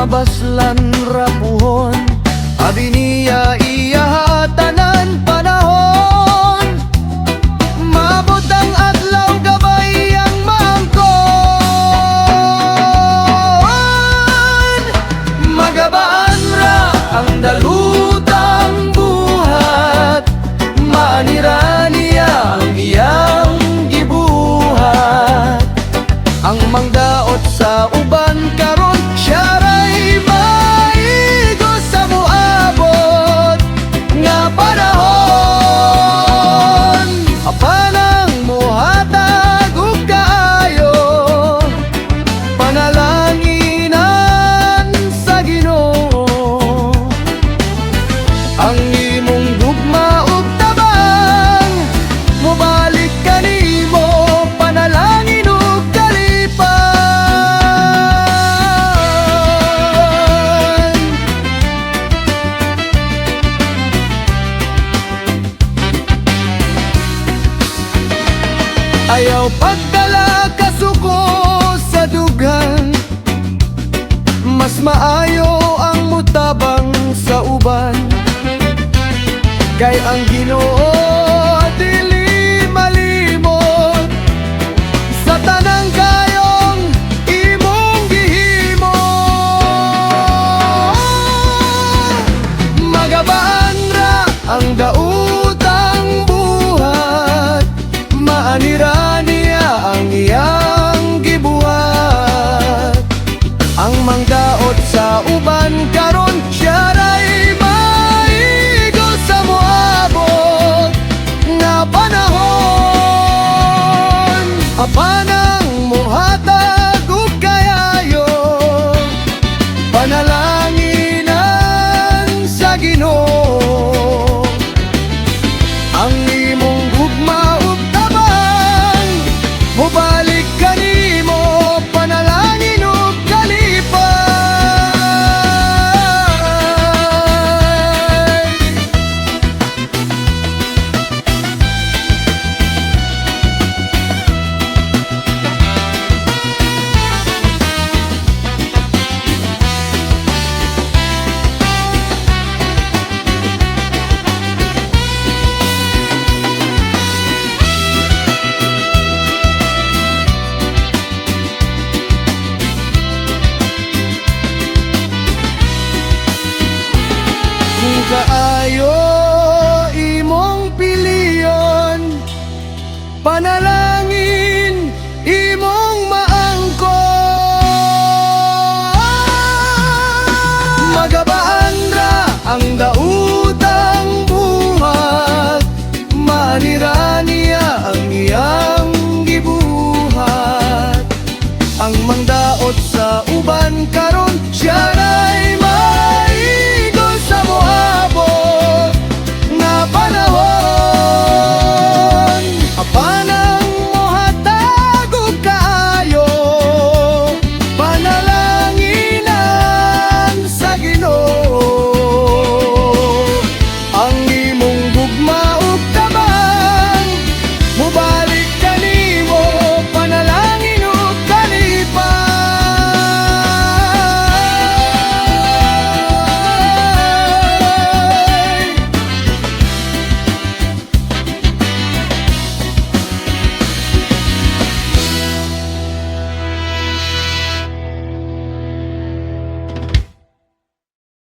mabaslan rapuhon, abi niya iya tanan panahon. Maabot ang adlaw gabay ang maangkon, magabaan ra ang dalutang buhat, maanira niya ang iyang gibuhat. Ang mangdaot sa uban karon siya ray maigo sa moabot nga panahon. Apanang mohatag og kaayo, panalanginan sa Ginoo. Ang imong gugma ug tabang, mobalik kanimo panalangin ug kalipan. Ayaw pagdala kasuko sa dugan, mas maayo ang mutabang sa uban. Kay ang Ginoo dili malimot sa tanang kayong imong gihimo. Magabaan ra ang dautang buhat, maanira niya ang iyang gibuhat. Ang mangdaot sa uban karon siya ray maigo sa moabot nga panahon. Apanang mohatag og kayayo, panalanginan sa Ginoo. Ang imong gugma ug tabang, mobalik kanimo panalangin ug kalipay. Kung kaayo